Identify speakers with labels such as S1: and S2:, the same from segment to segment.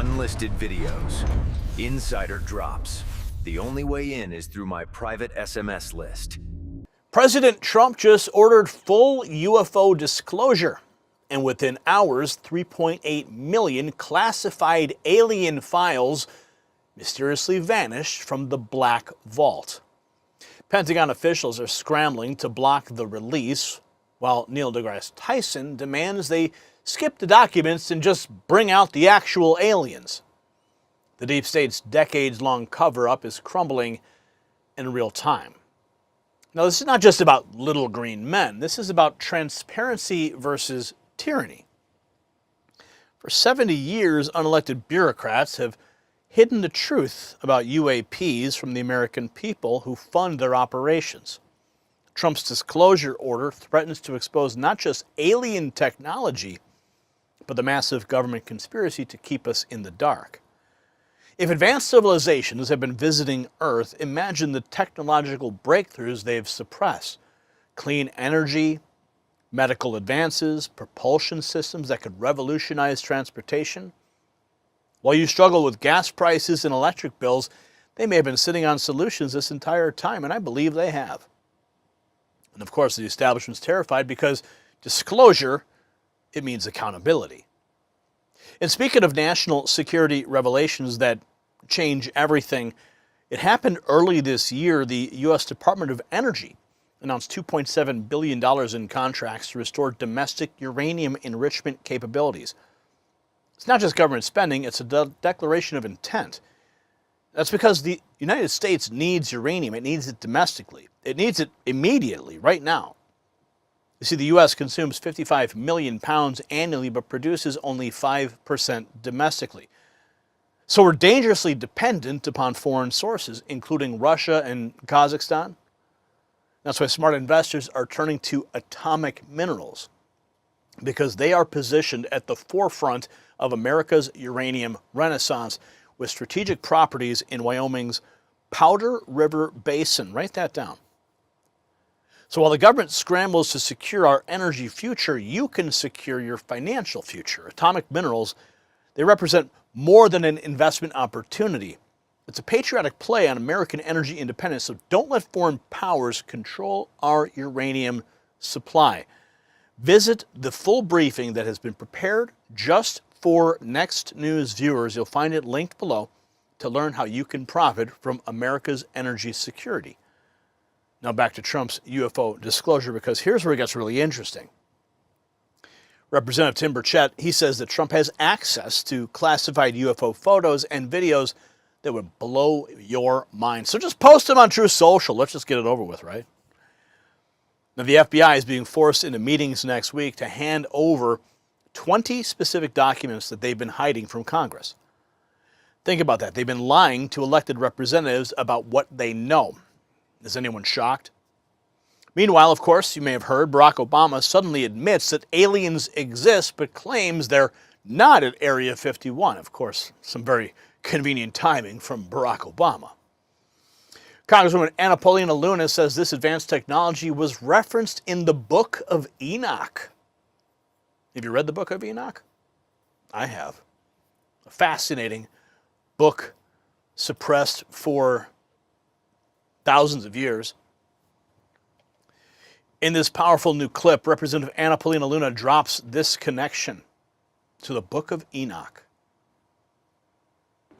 S1: Unlisted videos. Insider drops. The only way in is through my private SMS list.
S2: President Trump just ordered full UFO disclosure. And within hours, 3.8 million classified alien files mysteriously vanished from the Black Vault. Pentagon officials are scrambling to block the release, while Neil deGrasse Tyson demands they skip the documents and just bring out the actual aliens. The deep state's decades-long cover-up is crumbling in real time. Now, this is not just about little green men. This is about transparency versus tyranny. For 70 years, unelected bureaucrats have hidden the truth about UAPs from the American people who fund their operations. Trump's disclosure order threatens to expose not just alien technology, but the massive government conspiracy to keep us in the dark. If advanced civilizations have been visiting Earth, imagine the technological breakthroughs they've suppressed. Clean energy, medical advances, propulsion systems that could revolutionize transportation. While you struggle with gas prices and electric bills, they may have been sitting on solutions this entire time, and I believe they have. And of course, the establishment's terrified because disclosure, it means accountability. And speaking of national security revelations that change everything, it happened early this year. The U.S. Department of Energy announced $2.7 billion in contracts to restore domestic uranium enrichment capabilities. It's not just government spending, it's a declaration of intent. That's because the United States needs uranium. It needs it domestically. It needs it immediately, right now. You see, the U.S. consumes 55 million pounds annually, but produces only 5% domestically. So we're dangerously dependent upon foreign sources, including Russia and Kazakhstan. That's why smart investors are turning to atomic minerals, because they are positioned at the forefront of America's uranium renaissance with strategic properties in Wyoming's Powder River Basin. Write that down. So while the government scrambles to secure our energy future, you can secure your financial future. Atomic minerals, they represent more than an investment opportunity. It's a patriotic play on American energy independence, so don't let foreign powers control our uranium supply. Visit the full briefing that has been prepared just for Next News viewers. You'll find it linked below to learn how you can profit from America's energy security. Now back to Trump's UFO disclosure, because here's where it gets really interesting. Representative Tim Burchett, he says that Trump has access to classified UFO photos and videos that would blow your mind. So just post them on Truth Social. Let's just get it over with, right? Now the FBI is being forced into meetings next week to hand over 20 specific documents that they've been hiding from Congress. Think about that. They've been lying to elected representatives about what they know. Is anyone shocked? Meanwhile, of course, you may have heard Barack Obama suddenly admits that aliens exist, but claims they're not at Area 51. Of course, some very convenient timing from Barack Obama. Congresswoman Anna Paulina Luna says this advanced technology was referenced in the Book of Enoch. Have you read the Book of Enoch? I have. A fascinating book suppressed for thousands of years. In this powerful new clip, Representative Anna Paulina Luna drops this connection to the Book of Enoch.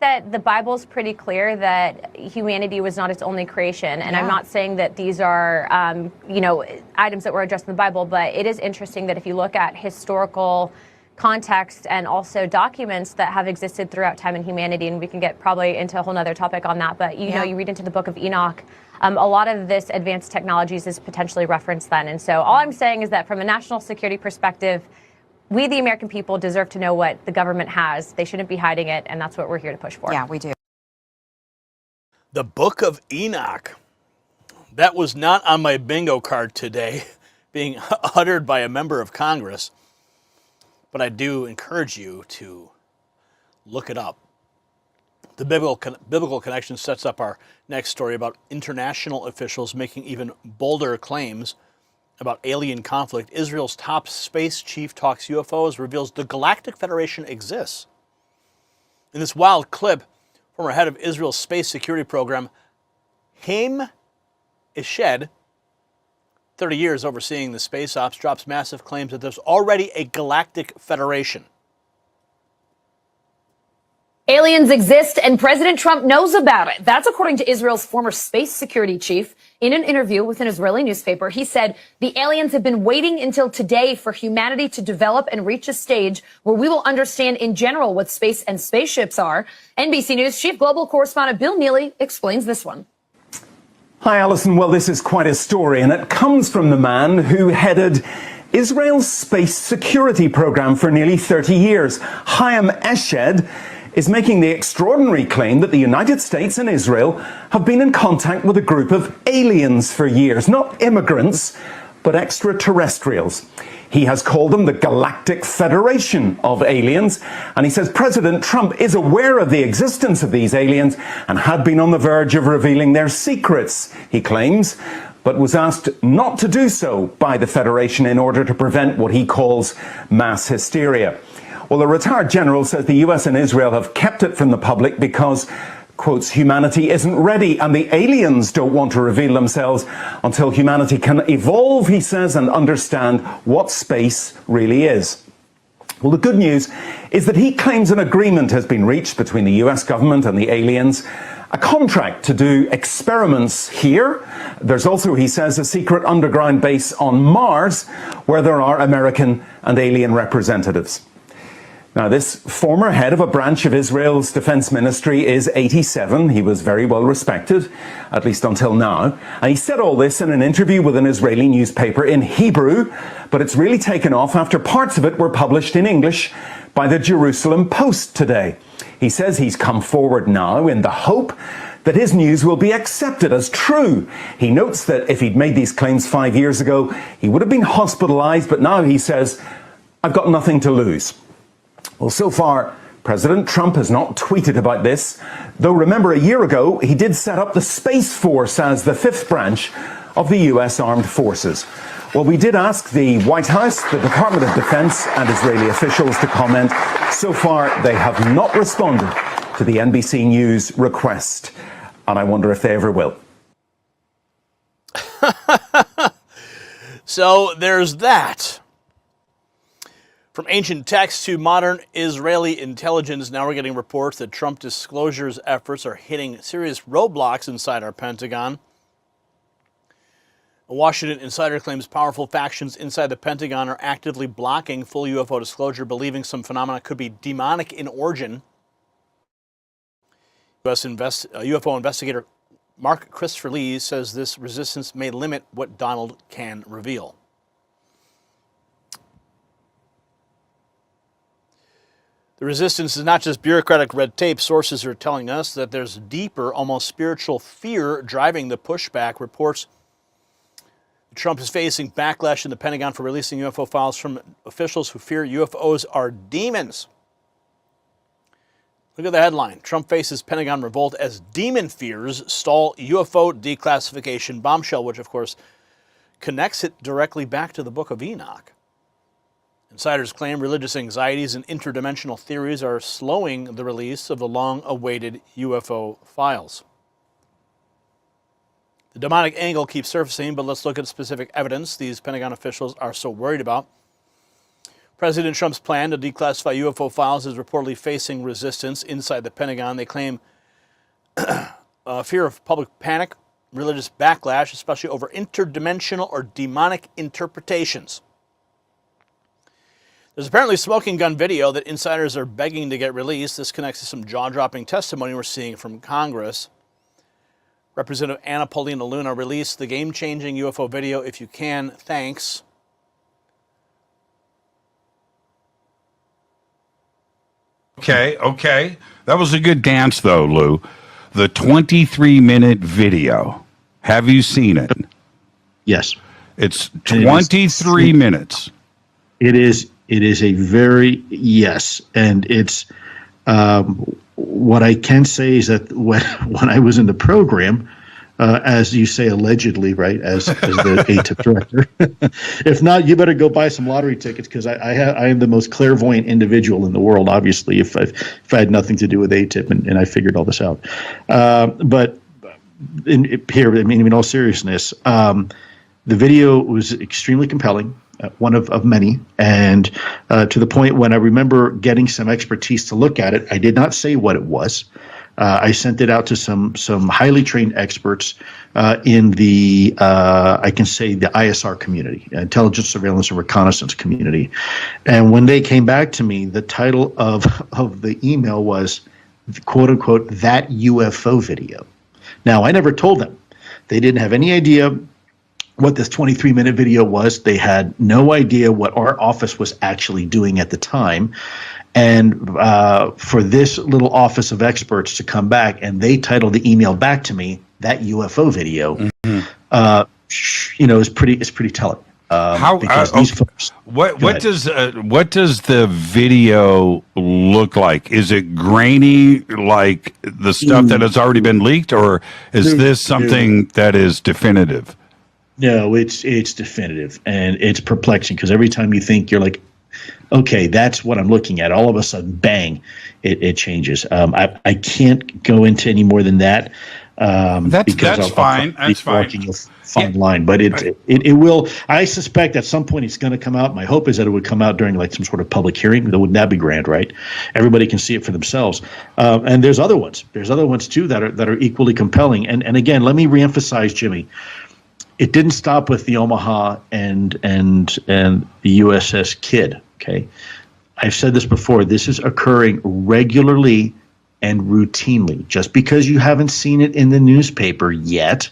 S3: That the Bible's pretty clear that humanity was not its only creation. And I'm not saying that these are, items that were addressed in the Bible, but it is interesting that if you look at historical context and also documents that have existed throughout time in humanity, and we can get probably into a whole nother topic on that, but you read into the Book of Enoch, a lot of this advanced technologies is potentially referenced then. And so all I'm saying is that from a national security perspective, we, the American people, deserve to know what the government has. They shouldn't be hiding it, and that's what we're here to push for.
S4: Yeah, we do.
S2: The Book of Enoch. That was not on my bingo card today, being uttered by a member of Congress. But I do encourage you to look it up. The biblical connection sets up our next story about international officials making even bolder claims about alien conflict. Israel's top space chief talks UFOs, reveals the Galactic Federation exists. In this wild clip, former head of Israel's space security program, Haim Eshed, 30 years overseeing the space ops, drops massive claims that there's already a Galactic Federation.
S4: Aliens exist and President Trump knows about it. That's according to Israel's former space security chief. In an interview with an Israeli newspaper, he said the aliens have been waiting until today for humanity to develop and reach a stage where we will understand in general what space and spaceships are. NBC News chief global correspondent Bill Neely explains this one.
S5: Hi, Alison. Well, this is quite a story, and it comes from the man who headed Israel's space security program for nearly 30 years. Haim Eshed is making the extraordinary claim that the United States and Israel have been in contact with a group of aliens for years, not immigrants, but extraterrestrials. He has called them the Galactic Federation of aliens, and he says President Trump is aware of the existence of these aliens and had been on the verge of revealing their secrets, he claims, but was asked not to do so by the Federation in order to prevent what he calls mass hysteria. Well, the retired general says the US and Israel have kept it from the public because, quotes, humanity isn't ready and the aliens don't want to reveal themselves until humanity can evolve, he says, and understand what space really is. Well, the good news is that he claims an agreement has been reached between the US government and the aliens, a contract to do experiments here. There's also, he says, a secret underground base on Mars where there are American and alien representatives. Now, this former head of a branch of Israel's defense ministry is 87. He was very well respected, at least until now. And he said all this in an interview with an Israeli newspaper in Hebrew, but it's really taken off after parts of it were published in English by the Jerusalem Post today. He says he's come forward now in the hope that his news will be accepted as true. He notes that if he'd made these claims 5 years ago, he would have been hospitalized, but now he says, I've got nothing to lose. Well, so far, President Trump has not tweeted about this, though remember a year ago, he did set up the Space Force as the fifth branch of the US Armed Forces. Well, we did ask the White House, the Department of Defense and Israeli officials to comment. So far, they have not responded to the NBC News request, and I wonder if they ever will.
S2: So there's that. From ancient texts to modern Israeli intelligence, now we're getting reports that Trump disclosures efforts are hitting serious roadblocks inside our Pentagon. A Washington insider claims powerful factions inside the Pentagon are actively blocking full UFO disclosure, believing some phenomena could be demonic in origin. U.S. UFO investigator Mark Christopher Lee says this resistance may limit what Donald can reveal. The resistance is not just bureaucratic red tape. Sources are telling us that there's deeper, almost spiritual fear driving the pushback. Reports Trump is facing backlash in the Pentagon for releasing UFO files from officials who fear UFOs are demons. Look at the headline. Trump faces Pentagon revolt as demon fears stall UFO declassification bombshell, which, of course, connects it directly back to the Book of Enoch. Insiders claim religious anxieties and interdimensional theories are slowing the release of the long-awaited UFO files. The demonic angle keeps surfacing, but let's look at specific evidence these Pentagon officials are so worried about. President Trump's plan to declassify UFO files is reportedly facing resistance inside the Pentagon. They claim fear of public panic, religious backlash, especially over interdimensional or demonic interpretations. There's apparently smoking gun video that insiders are begging to get released. This connects to some jaw-dropping testimony we're seeing from Congress. Representative Anna Paulina Luna released the game-changing UFO video. If you can, thanks.
S6: Okay. That was a good dance, though, Lou. The 23-minute video. Have you seen it?
S7: Yes.
S6: It's 23 minutes.
S7: It is a very, yes. And it's, what I can say is that when I was in the program, as you say, allegedly, right, as the ATIP director. If not, you better go buy some lottery tickets, because I am the most clairvoyant individual in the world, obviously, if I had nothing to do with ATIP and I figured all this out. But in all seriousness, the video was extremely compelling. One of many, and to the point when I remember getting some expertise to look at it. I did not say what it was. I sent it out to some highly trained experts in the I can say the ISR community, intelligence, surveillance, and reconnaissance community. And when they came back to me, the title of the email was, quote unquote, that UFO video. Now, I never told them. They didn't have any idea what this 23-minute video was. They had no idea what our office was actually doing at the time. And for this little office of experts to come back, and they titled the email back to me, that UFO video, is pretty telling. Because these folks.
S6: What does the video look like? Is it grainy like the stuff that has already been leaked, or is this something that is definitive?
S7: No, it's definitive, and it's perplexing, because every time you think you're like, okay, that's what I'm looking at, all of a sudden, bang, it changes. I can't go into any more than that.
S6: That's fine. That's fine.
S7: Walking a fine line, but it will. I suspect at some point it's going to come out. My hope is that it would come out during like some sort of public hearing. Wouldn't that be grand, right? Everybody can see it for themselves. And there's other ones. There's other ones too that are equally compelling. And again, let me reemphasize, Jimmy. It didn't stop with the Omaha and the USS Kidd. Okay, I've said this before. This is occurring regularly and routinely. Just because you haven't seen it in the newspaper yet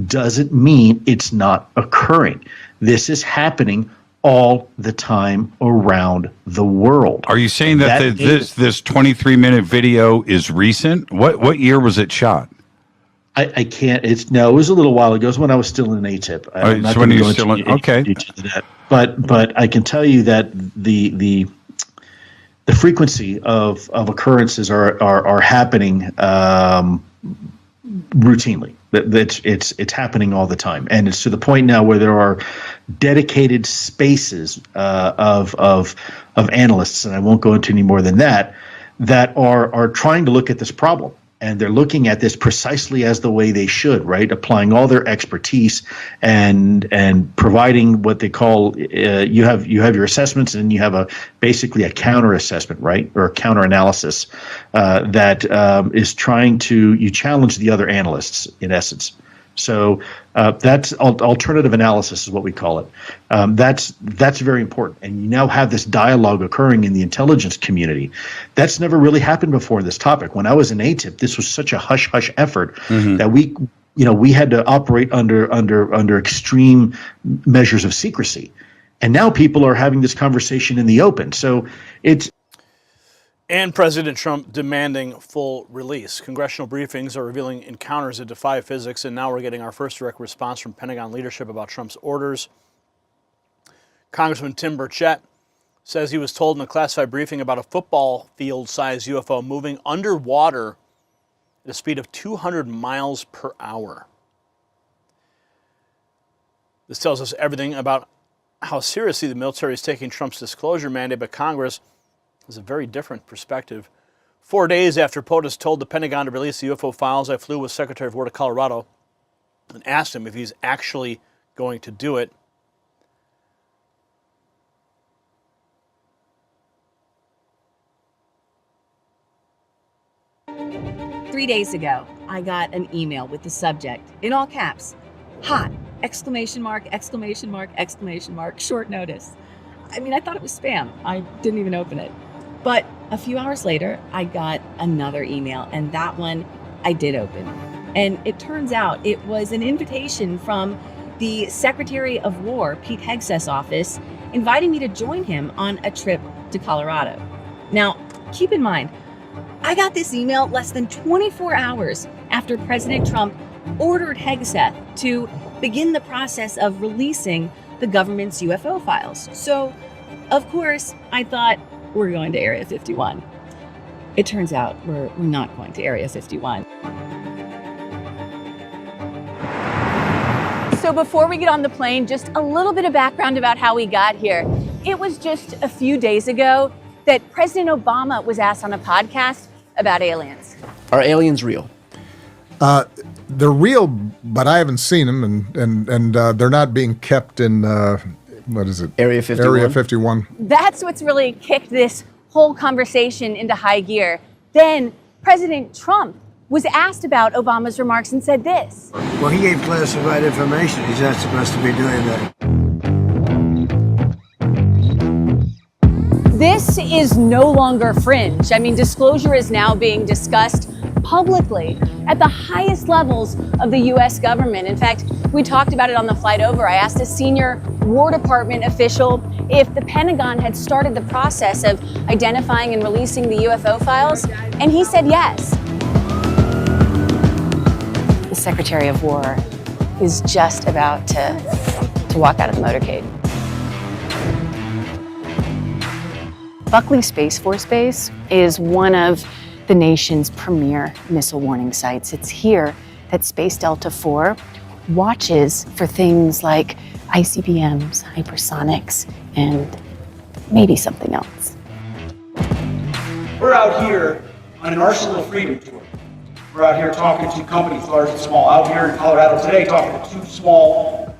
S7: doesn't mean it's not occurring. This is happening all the time around the world.
S6: Are you saying that this 23-minute video is recent? What year was it shot?
S7: I can't. It was a little while ago. It was when I was still in ATIP. I'm not going to go into that. But I can tell you that the frequency of occurrences are happening routinely. It's happening all the time, and it's to the point now where there are dedicated spaces of analysts, and I won't go into any more than that are trying to look at this problem. And they're looking at this precisely as the way they should, right? Applying all their expertise and providing what they call you have your assessments, and you have basically a counter assessment, right, or a counter analysis that is trying to challenge the other analysts in essence. So that's alternative analysis is what we call it. That's very important. And you now have this dialogue occurring in the intelligence community. That's never really happened before in this topic. When I was in ATIP, this was such a hush-hush effort that we had to operate under extreme measures of secrecy. And now people are having this conversation in the open. So it's.
S2: And President Trump demanding full release. Congressional briefings are revealing encounters that defy physics, and now we're getting our first direct response from Pentagon leadership about Trump's orders. Congressman Tim Burchett says he was told in a classified briefing about a football field-sized UFO moving underwater at a speed of 200 miles per hour. This tells us everything about how seriously the military is taking Trump's disclosure mandate, but Congress is a very different perspective. 4 days after POTUS told the Pentagon to release the UFO files, I flew with Secretary of War to Colorado and asked him if he's actually going to do it.
S8: "3 days ago, I got an email with the subject, in all caps, hot, exclamation mark, exclamation mark, exclamation mark, short notice. I mean, I thought it was spam. I didn't even open it. But a few hours later, I got another email, and that one I did open. And it turns out it was an invitation from the Secretary of War, Pete Hegseth's office, inviting me to join him on a trip to Colorado. Now, keep in mind, I got this email less than 24 hours after President Trump ordered Hegseth to begin the process of releasing the government's UFO files. So, of course, I thought, we're going to Area 51. It turns out we're not going to Area 51. So before we get on the plane, just a little bit of background about how we got here. It was just a few days ago that President Obama was asked on a podcast about aliens.
S9: Are aliens real?
S10: They're real, but I haven't seen them, and they're not being kept in, what is it?
S9: Area 51?
S10: Area 51.
S8: That's what's really kicked this whole conversation into high gear. Then President Trump was asked about Obama's remarks and said this.
S11: Well, he gave classified information. He's not supposed to be doing that.
S8: This is no longer fringe. I mean, disclosure is now being discussed publicly at the highest levels of the U.S. government. In fact, we talked about it on the flight over. I asked a senior War Department official if the Pentagon had started the process of identifying and releasing the UFO files, and he said yes. The Secretary of War is just about to walk out of the motorcade. Buckley Space Force Base is one of the nation's premier missile warning sites. It's here that Space Delta IV watches for things like ICBMs, hypersonics, and maybe something else.
S12: We're out here on an Arsenal of Freedom tour. We're out here talking to companies, large and small. Out here in Colorado today, talking to 2 small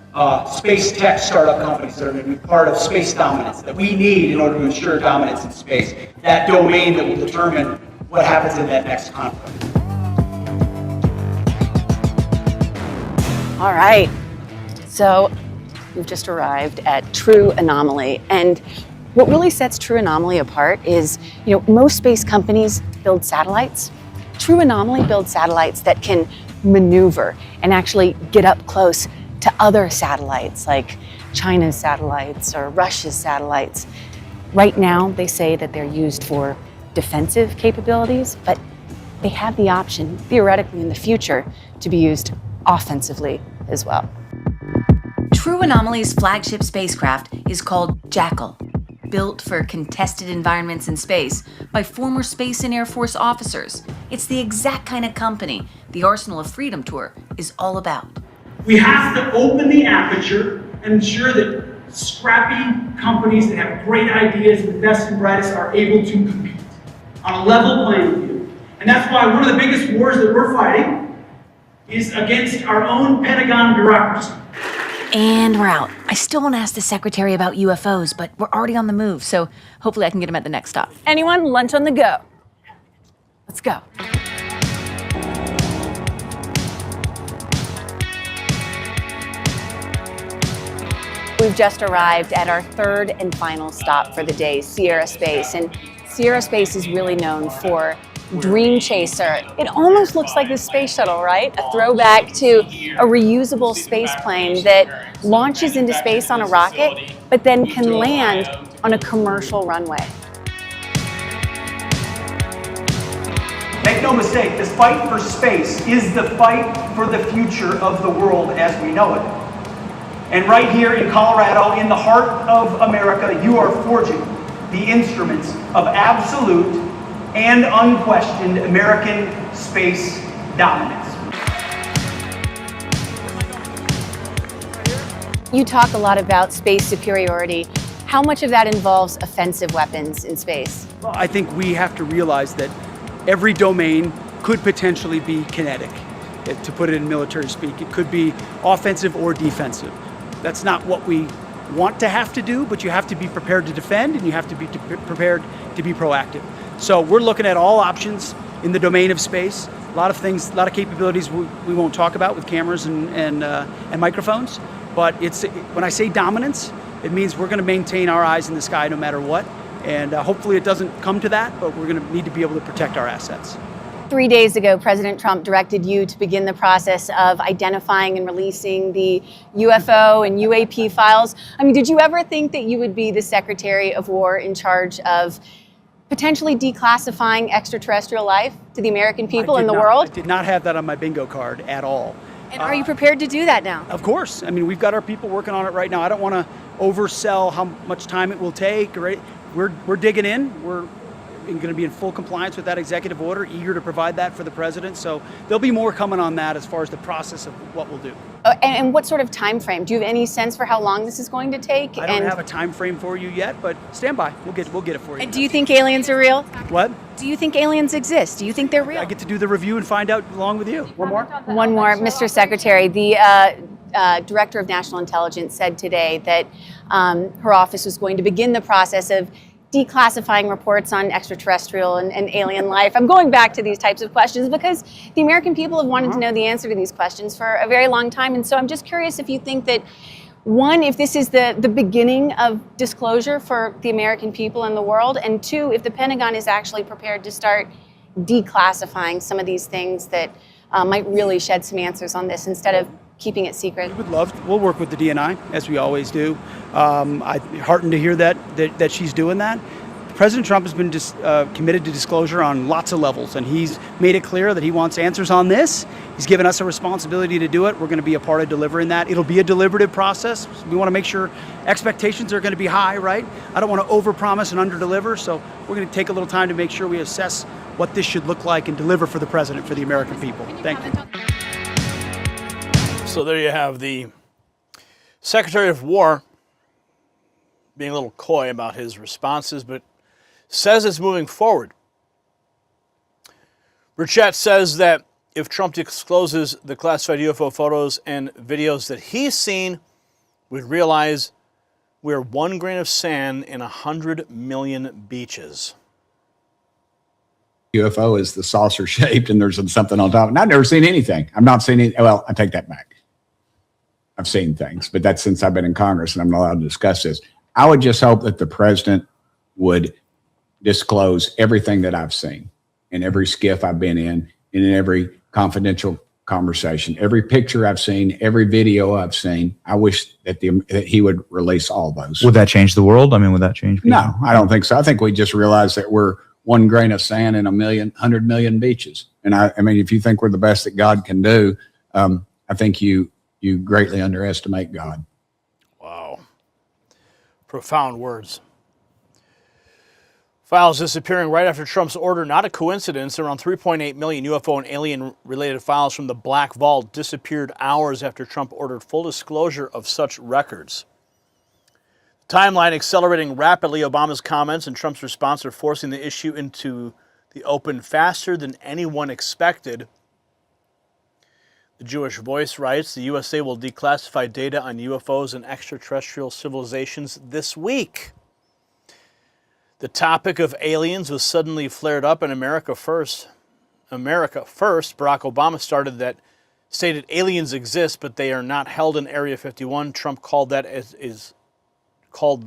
S12: space tech startup companies that are going to be part of space dominance that we need in order to ensure dominance in space, that domain that will determine what happens in that next conflict.
S8: All right, so we've just arrived at True Anomaly, and what really sets True Anomaly apart is, most space companies build satellites. True Anomaly builds satellites that can maneuver and actually get up close to other satellites, like China's satellites or Russia's satellites. Right now, they say that they're used for defensive capabilities, but they have the option, theoretically in the future, to be used offensively as well.
S13: True Anomaly's flagship spacecraft is called Jackal, built for contested environments in space by former Space and Air Force officers. It's the exact kind of company the Arsenal of Freedom tour is all about.
S12: We have to open the aperture and ensure that scrappy companies that have great ideas and the best and brightest are able to compete on a level playing field. And that's why one of the biggest wars that we're fighting is against our own Pentagon bureaucracy.
S13: And we're out. I still want to ask the Secretary about UFOs, but we're already on the move, so hopefully I can get him at the next stop.
S8: Anyone? Lunch on the go. Let's go. We've just arrived at our third and final stop for the day, Sierra Space. And Sierra Space is really known for Dream Chaser. It almost looks like a space shuttle, right? A throwback to a reusable space plane that launches into space on a rocket, but then can land on a commercial runway.
S14: Make no mistake, this fight for space is the fight for the future of the world as we know it. And right here in Colorado, in the heart of America, you are forging the instruments of absolute and unquestioned American space dominance.
S8: You talk a lot about space superiority. How much of that involves offensive weapons in space?
S12: Well, I think we have to realize that every domain could potentially be kinetic. To put it in military speak, it could be offensive or defensive. That's not what we want to have to do, but you have to be prepared to defend and you have to be prepared to be proactive. So we're looking at all options in the domain of space. A lot of things, a lot of capabilities we won't talk about with cameras and microphones. But when I say dominance, it means we're going to maintain our eyes in the sky no matter what. And hopefully it doesn't come to that, but we're going to need to be able to protect our assets.
S8: 3 days ago, President Trump directed you to begin the process of identifying and releasing the UFO and UAP files. I mean, did you ever think that you would be the Secretary of War in charge of potentially declassifying extraterrestrial life to the American people and the world?
S12: I did not have that on my bingo card at all.
S8: And are you prepared to do that now?
S12: Of course. I mean, we've got our people working on it right now. I don't want to oversell how much time it will take. Right? We're digging in. We're going to be in full compliance with that executive order, eager to provide that for the president. So there'll be more coming on that as far as the process of what we'll do.
S9: And what sort of time frame? Do you have any sense for how long this is going to take?
S12: I don't have a time frame for you yet, but stand by. We'll get it for you.
S9: And do you think aliens are real?
S12: What?
S9: Do you think aliens exist? Do you think they're real?
S12: I get to do the review and find out along with you. One more?
S9: One more, Mr. Secretary. The Director of National Intelligence said today that her office was going to begin the process of declassifying reports on extraterrestrial and alien life. I'm going back to these types of questions because the American people have wanted to know the answer to these questions for a very long time. And so I'm just curious if you think that, one, if this is the beginning of disclosure for the American people and the world, and two, if the Pentagon is actually prepared to start declassifying some of these things that might really shed some answers on this instead of keeping it secret.
S12: We'll work with the DNI, as we always do. I'm heartened to hear that she's doing that. President Trump has been committed to disclosure on lots of levels, and he's made it clear that he wants answers on this. He's given us a responsibility to do it. We're going to be a part of delivering that. It'll be a deliberative process. We want to make sure expectations are going to be high, right? I don't want to overpromise and underdeliver, so we're going to take a little time to make sure we assess what this should look like and deliver for the president, for the American people. Thank you.
S2: So there you have the Secretary of War being a little coy about his responses, but says it's moving forward. Burchett says that if Trump discloses the classified UFO photos and videos that he's seen, we'd realize we're one grain of sand in 100 million beaches.
S15: UFO is the saucer shaped and there's something on top. And I've never seen anything. I've not seen any. Well, I take that back. I've seen things, but that's since I've been in Congress and I'm not allowed to discuss this. I would just hope that the president would disclose everything that I've seen in every skiff I've been in every confidential conversation, every picture I've seen, every video I've seen. I wish that he would release all those.
S16: Would that change the world? I mean, would that change people?
S15: No, I don't think so. I think we just realize that we're one grain of sand in 100 million beaches. And I mean, if you think we're the best that God can do, I think you greatly underestimate God.
S2: Wow. Profound words. Files disappearing right after Trump's order, not a coincidence. Around 3.8 million UFO and alien-related files from the Black Vault disappeared hours after Trump ordered full disclosure of such records. The timeline accelerating rapidly. Obama's comments and Trump's response are forcing the issue into the open faster than anyone expected. The Jewish Voice writes, the USA will declassify data on UFOs and extraterrestrial civilizations this week. The topic of aliens was suddenly flared up in America First. America First, Barack Obama stated aliens exist, but they are not held in Area 51. Trump called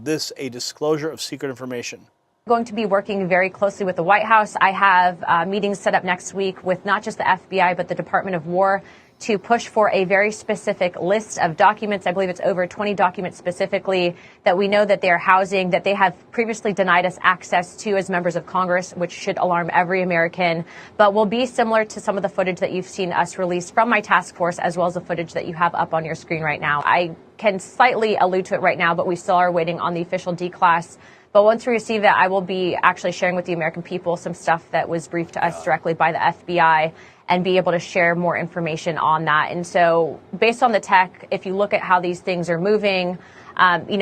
S2: this a disclosure of secret information.
S3: Going to be working very closely with the White House. I have meetings set up next week with not just the FBI, but the Department of War to push for a very specific list of documents. I believe it's over 20 documents specifically that we know that they're housing, that they have previously denied us access to as members of Congress, which should alarm every American, but will be similar to some of the footage that you've seen us release from my task force, as well as the footage that you have up on your screen right now. I can slightly allude to it right now, but we still are waiting on the official declass. But once we receive that, I will be actually sharing with the American people some stuff that was briefed to us directly by the FBI and be able to share more information on that. And so based on the tech, if you look at how these things are moving,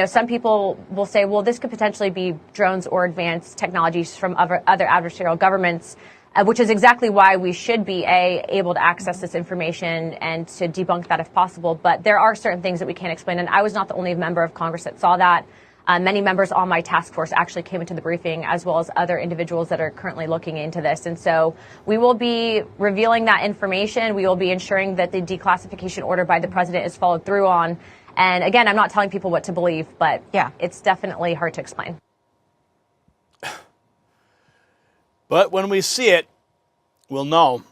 S3: some people will say, well, this could potentially be drones or advanced technologies from other adversarial governments, which is exactly why we should be able to access this information and to debunk that if possible. But there are certain things that we can't explain. And I was not the only member of Congress that saw that. Many members on my task force actually came into the briefing, as well as other individuals that are currently looking into this. And so we will be revealing that information. We will be ensuring that the declassification order by the president is followed through on. And again, I'm not telling people what to believe, but yeah, it's definitely hard to explain.
S2: But when we see it, we'll know.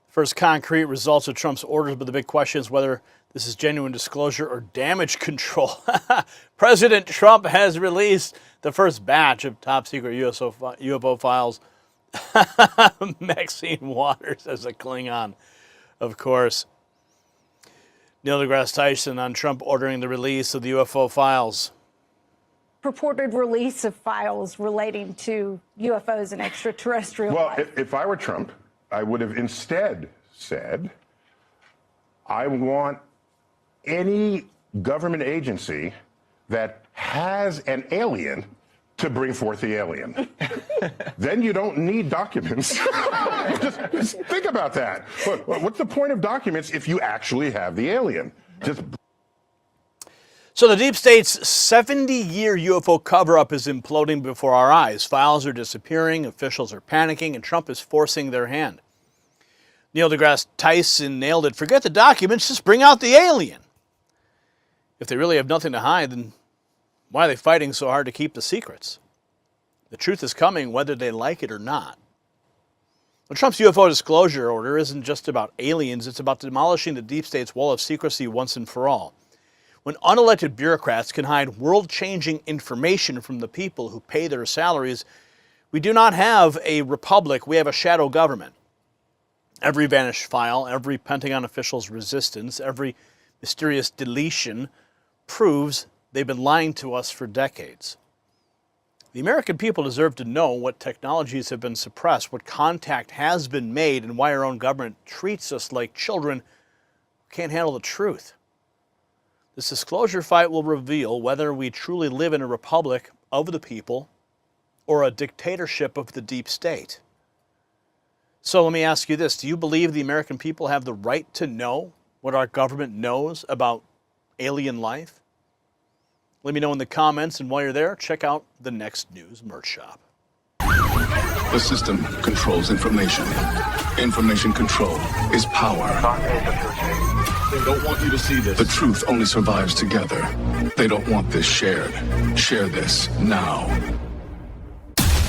S2: First concrete results of Trump's orders, but the big question is whether this is genuine disclosure or damage control. President Trump has released the first batch of top secret UFO files. Maxine Waters as a Klingon, of course. Neil deGrasse Tyson on Trump ordering the release of the UFO files.
S17: Purported release of files relating to UFOs and extraterrestrial life.
S18: Well, if I were Trump, I would have instead said, I want any government agency that has an alien to bring forth the alien. Then you don't need documents. just think about that. What's the point of documents if you actually have the alien?
S2: So the deep state's 70-year UFO cover-up is imploding before our eyes. Files are disappearing, officials are panicking, and Trump is forcing their hand. Neil deGrasse Tyson nailed it. Forget the documents, just bring out the alien. If they really have nothing to hide, then why are they fighting so hard to keep the secrets? The truth is coming whether they like it or not. Well, Trump's UFO disclosure order isn't just about aliens, it's about demolishing the deep state's wall of secrecy once and for all. When unelected bureaucrats can hide world-changing information from the people who pay their salaries, we do not have a republic, we have a shadow government. Every vanished file, every Pentagon official's resistance, every mysterious deletion proves they've been lying to us for decades. The American people deserve to know what technologies have been suppressed, what contact has been made, and why our own government treats us like children who can't handle the truth. This disclosure fight will reveal whether we truly live in a republic of the people or a dictatorship of the deep state. So let me ask you this. Do you believe the American people have the right to know what our government knows about alien life? Let me know in the comments, and while you're there, check out the Next News merch shop.
S19: The system controls information. Information control is power. They don't want you to see this. The truth only survives together. They don't want this shared. Share this now.